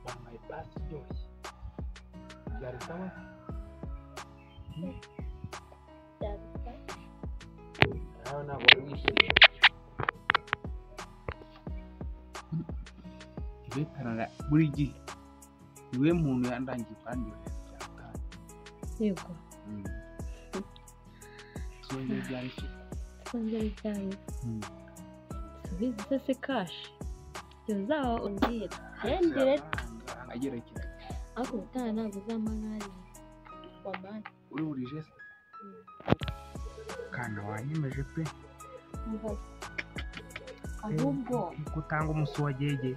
Wambaye pasi yose byari sawa nawe ntabwo wishimye ibitarara buri gihe niwe muntu yandangiye kandi yego twongeye byari twongeye cyane subiza se kashi uzaba ugiye yendere agerekera ako utana ntabwo uzamagari wamana uri burije se kana wanyemeje pe ahubwo gutanga umusi wa gege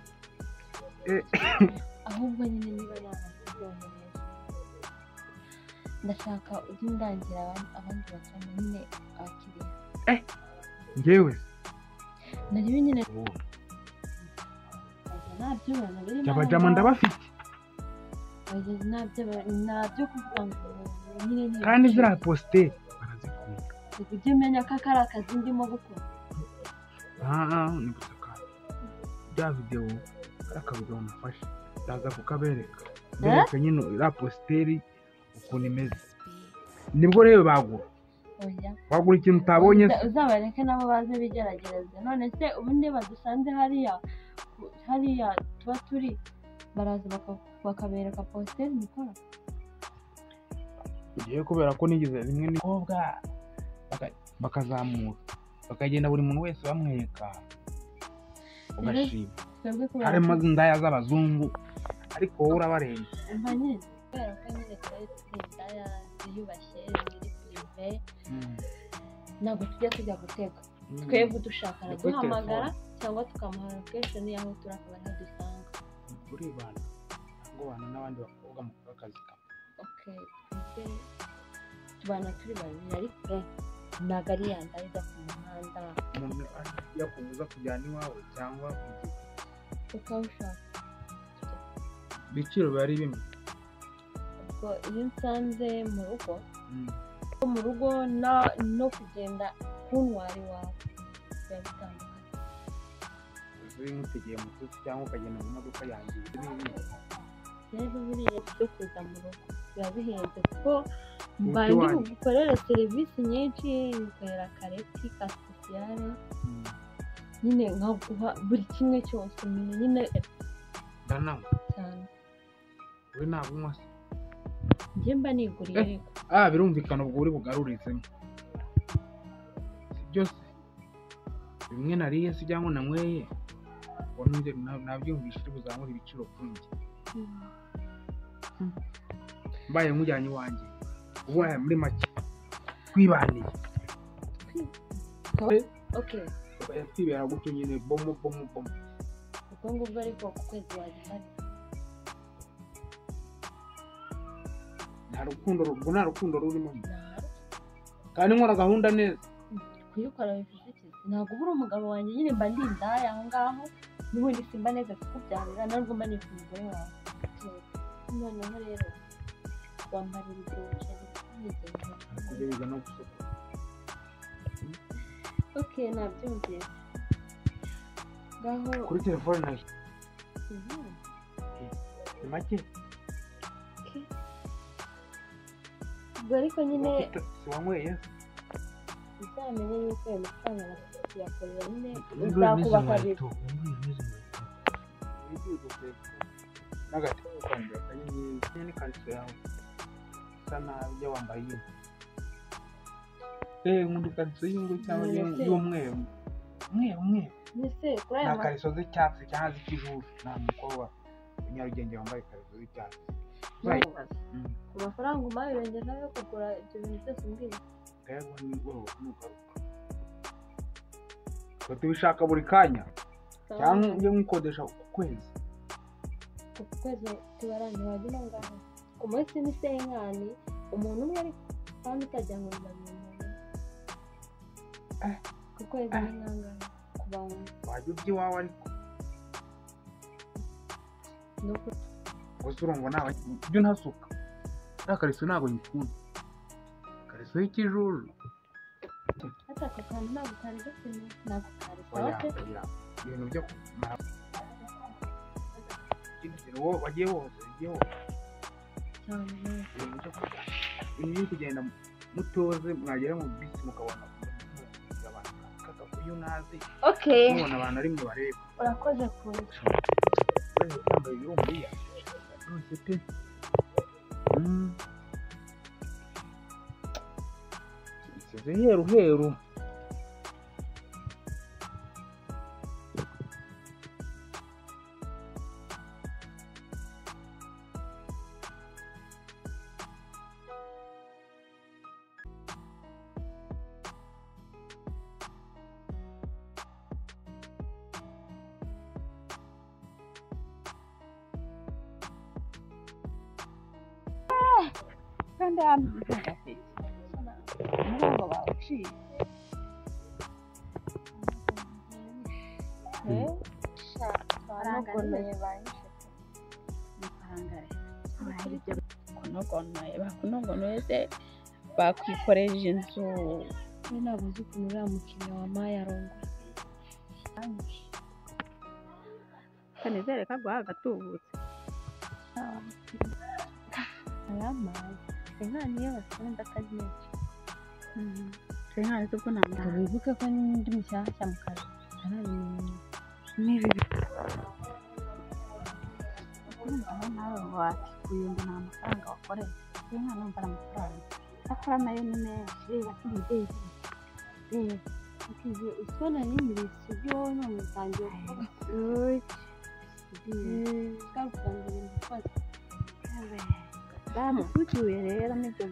ahubwo nyine niba nabazibonye ndashaka ujye undangira abandi bakana nyine abakiriya njyewe nari nyine abajama ndabafite nabyo kuvuga ngo nyine kandi ziriya positeri barazikunda ujye umenya ko ari akazi ndimo gukora ni gusaka bya videwo ari akavidewo nafashe ndaza kukabereka bereka nyine iriya positeri ukuntu imeze nibwo rero bagura ikintu utabonye se uzabareke nabo baze bigerageze none se ubundi badusanze hariya tuba turi baraza bakabereka positeri mukora ugiye kubera ko nigeze rimwe n'ikobwa bakazamura bakagenda buri muntu wese bamwereka ugashima harimo indaya z'abazungu ariko wowe urabarenze umva nyine kubera ko nyine twari turi indaya ziyubashye ziri pirive ntabwo tujya gutega twebwe dushaka araduhamagara cyangwa tukamuha location y'aho turi akaba ariho dusanga uribana ngo bana n'abandi bakobwa mu kazi kamwe tubana turi babiri ariko ntabwo ari yanda ijya ku muhanda umuntu yakubuza kujyana iwawe cyangwa ukaba ushaka ibiciro biba ari bimwe ubwo iyo nsanze mu rugo no kugenda kuntwara iwawe biba bitandukanye uzi nk'utegeye moto cyangwa ukagenda mu modoka yanjye rero biriya byo kuza mu rugo biba bihenze kuko mbandi bugukorera serivisi nyinshi ngukorera kareti ka sosiyale nyine nkaguha buri kimwe cyose umenye nyine ndanawe cyane we ntabwo unywa se njye mba niguriye ariko birumvikana ubwo uri bugarurizemo si byose bimwe nariye se cyangwa nanyweye ngo nongere nabyumvishe uri buzamure ibiciro kuri njye mbaye nkujyanye iwanjye ubaye muri make twibaniye twibera gutyo nyine bomo ubwo ngubwo ariko ku kwezi wagihari nta rukundo rurimo kandi nkora gahunda neza kuyikora bivuze iki ntabwo ubura umugabo wanjye nyine mba ndi indaya aho ngaho n'ubundi simba neza kukubyarira ntabwo mba nifite umugore wawe noneho rero wambarira ibyo kujya biga no gusohoka nabyumvise ngaho kuri telefone nayo ni make ubwo ariko nyine si wanyweye uzamenye yuko ayo mafaranga yakorera nyine uzakuba kabiri n'agati ko kwambara akanyenyeri n'ikariso yawe usa nabi iyo wambaye nkunda ikariso y'ingwe cyangwa y'umweru nta kariso z'icyatsi cyangwa z'ikijuju nta mukobwa w'inyarugenge wambaye ikariso z'icyatsi ku mafaranga umpaye urengera yo kugura ibyo bintu byose umbwira ndayagwa n'ubworoba nugaruka tubishaka buri kanya cyangwa iyo nkukodesha ku kwezi tubarane wajya ngaho ku munsi ni senkani umuntu umwe ariko kandi utajya ngo bibaze umuntu ku kwezi ni nkangana ku bantu wajya urya iwawe ariko gusa urumva nawe ibyo ntasuka nta kariso ntabwo nyikunda kariso y'ikijuju aka kantu ntabwo kari gakeneye ntabwo kari sawa ibintu byo kumara ikindi kintu wowe wagiye wose cyane iyo kugenda mutoze mwagera mu bisi mukabona abantu kakavuyo nazi mubona abantu ari mwe bareba urakoze kuza yambaye irumbiya rwose pe nsize heru kandi hano ntagafite umurongo bawuciye baragonoye bayishe bakunogonoye se bakwikoreje inzu ntabwo uzi ukuntu uriya mukiriya wa mayarongo kanizere ko aguha agatubutse ayamaye inka niyo basenda akazi menshi inka zo ko nta wibuke ko n'indi mushyashya mu kazi n'ibi urumva nawe wakikuye ngo nta mafaranga wakoreye inka numva ari amafaranga akora nayo ni menshi reba kuri usibona n'imibiri ibyo wowe none utangiye bamututuye rero n'ibyo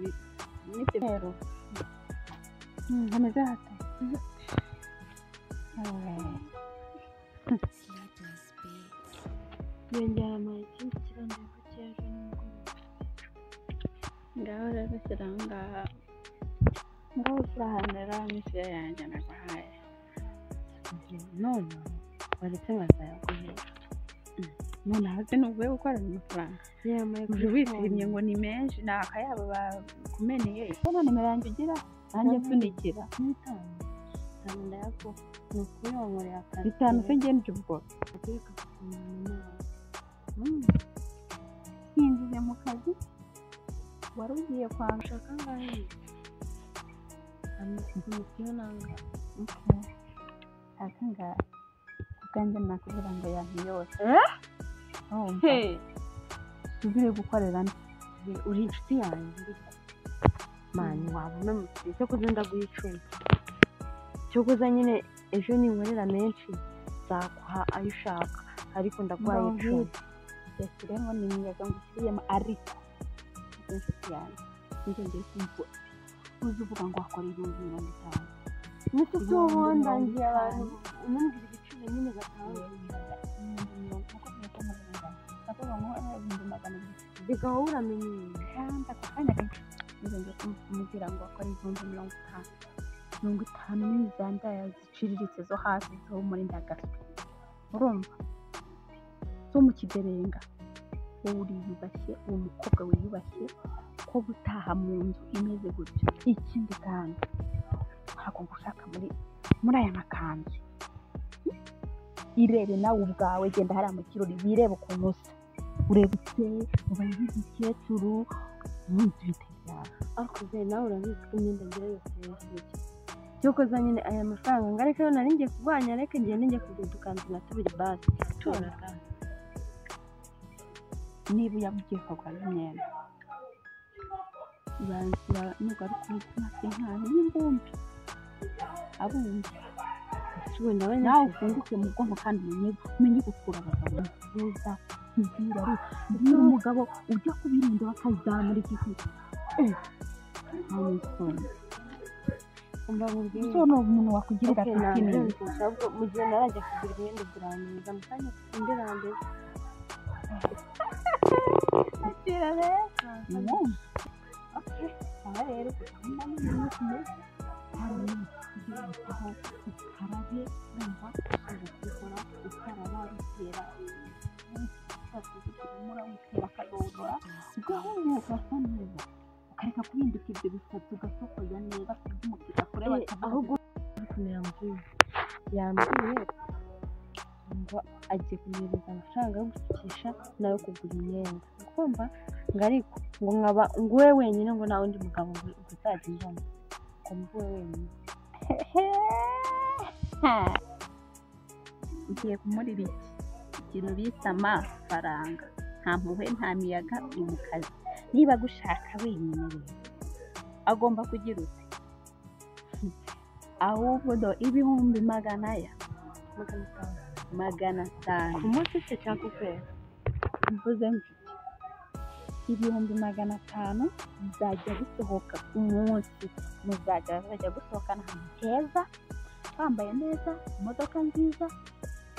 rero hameze hate yongera amaye ikindi kirango ko cyaje nimugoroba ngaho rero shyira aho ngaha ngaho usirahanira misiyo yanjye naguhaye none waretse bazayaguhera none hasi nuvuye gukorera amafaranga uje wishimye ngo ni menshi ni akayabo bakumeneye ubona nimero yanjye ugira nanjye mfunikira n'itanu ndayaguha ni ukuri wankoreye akazi bitanu se ngende ubwo agereka ku muntu yinjiye mu kazi wari ugiye kwanga ushaka angahe amitiyo nanga akangahe ubwanjye nakubwira ngo yantu yose tubire gukorera uri inshuti yanjye mani wabona mutiye cyo kuza ndaguha icumi cyo kuza nyine ejo ninkorera menshi nzaguha ayo ushaka ariko ndaguhaye icumi yashyiremo n'imiyaga ngo ushyiriyemo ariko inshuti yanjye nibyo ngiye kumukora uzi uvuga ngo wakora 50,000 niko tubundi ndangiye abantu unumbwira ibiciro nyine batanga bigaho uramenye kandi ako kanya kenshi nibyo kumubwira ngo wakora 50,000 n'izandaya ziciriritse zo hasi zo muri Ndagaswi urumva zo mu Kiberenga wowe uriyubashye uwo mukobwa wiyubashye ko gutaha mu nzu imeze gutyo ikindi kandi ntabwo ngushaka muri aya makanzu irebe nawe ubwawe genda hariya mu kirori birebe ukuntu usa ureba ukeye ubaye nk'igikecuru umunsi bitebyara ariko ze nawe urabizi ko imyenda ngira yose yashyushye cyo koza nyine aya mafaranga ngareke rero nari ngiye kurwanya reka ngiye ninjye kugura udukanzu na tubiri basi turatanga niba uyabugiye kugura imyenda urangira nugaruka umutse nk'ahantu y'imbumbi abumbi ubundi nawe ufunguke mu bwonko kandi umenye gukura abagabo beza nzira ari umugabo ujya kubirinda bakazamura igihugu umva mubwiye so no umuntu wakugirira kinini mu gihe narajya kugura imyenda kurangiza mu kanya sindirambe akira rero aha rero ndamenya n'ibintu kimeze ukarabe wumva ugakora ukaraba utera utera akadodora ugahumuka asa neza ukareka kubindika ibyo bisatsi ugasokoza neza kuburyo umukiriya kureba ahubwo kumera mubwiye yambwiye ngo agiye kumwohereza amafaranga yo gusukisha nayo kugura imyenda kumva ngo ariko ngo nkaba ngo we wenyine ngo nta wundi mugabo ngo uzajya mbona ngo mvuwe wenyine ugiye kumurira ikintu bita amafaranga nta mpuhwe nta miyaga uri mu kazi niba gushaka wenyine rero agomba kugira uti ahubwo do ibihumbi magana atanu ku munsi se cyangwa ukwezi mvuze ngo ibihumbi 500 bizajya bisohoka ku munsi muzajya gusohokana ahantu heza twambaye neza imodoka nziza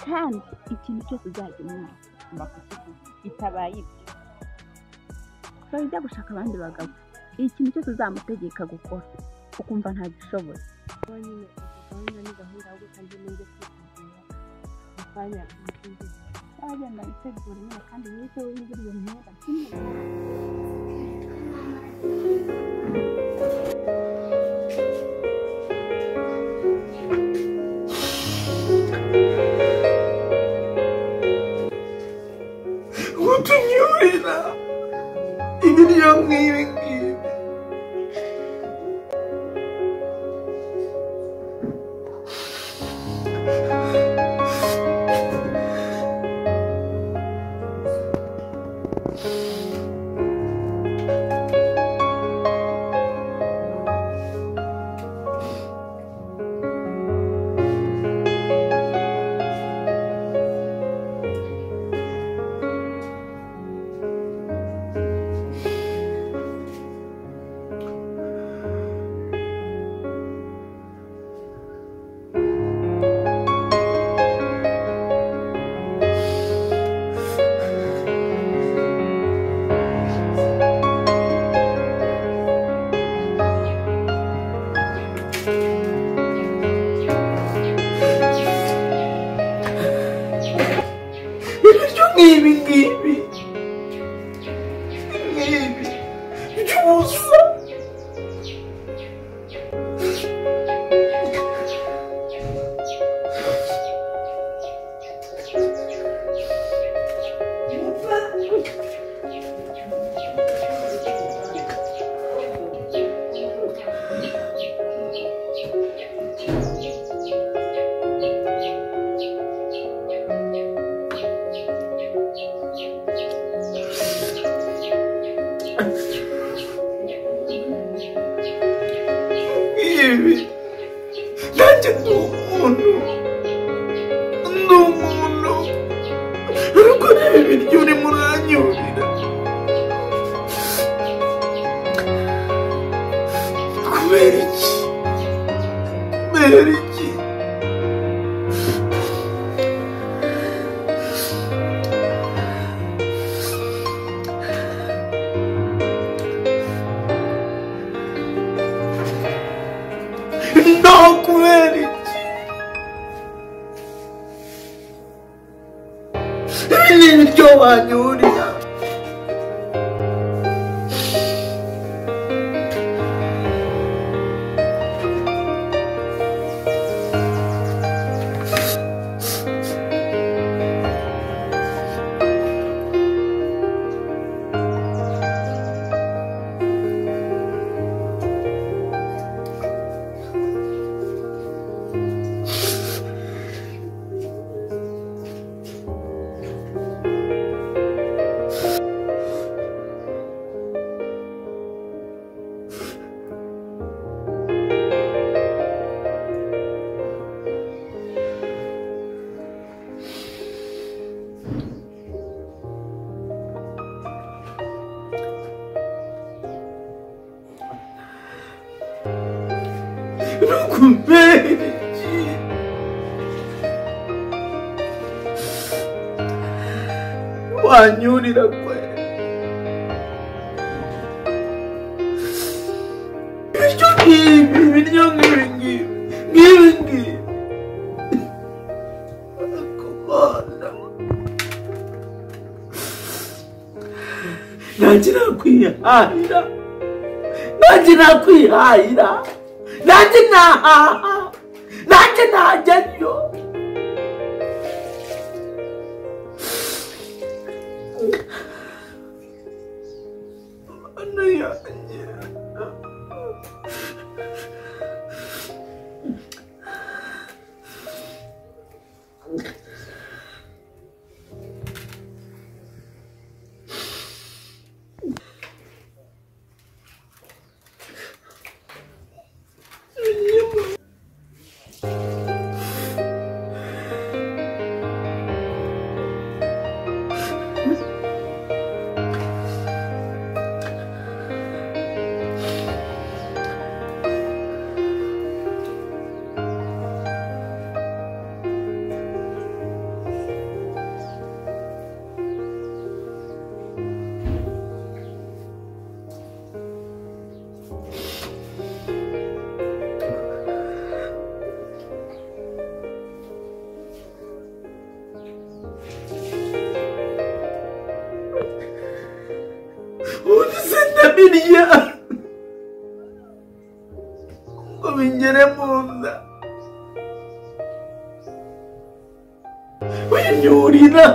kandi ikintu cyose uzajya umwaka itabaye ibyo so ujya gushaka abandi bagabo ikintu cyose uzamutegeka gukora ukumva nta gishoboye nyine gahunda ni gahunda ahubwo kandi nibyo kwitegura akanya agenda yitegura nyine kandi niyo wigura iyo myenda kimwe utunyurira ibiryo nk'ibi ngibi ibiryo nk'ibi by'ubusa ibi nanjye ndi umuntu ariko reba ibiryo urimo uranyurira kubera iki no kubera iki ibi ni ibiryo wanyurira kubera iki wanyurira kwe ibiryo nk'ibi kubona nanjye nakwihahira nanjye nahaha nanjye najyayo ubundi sindabirya ngo bingere mu nda winyurira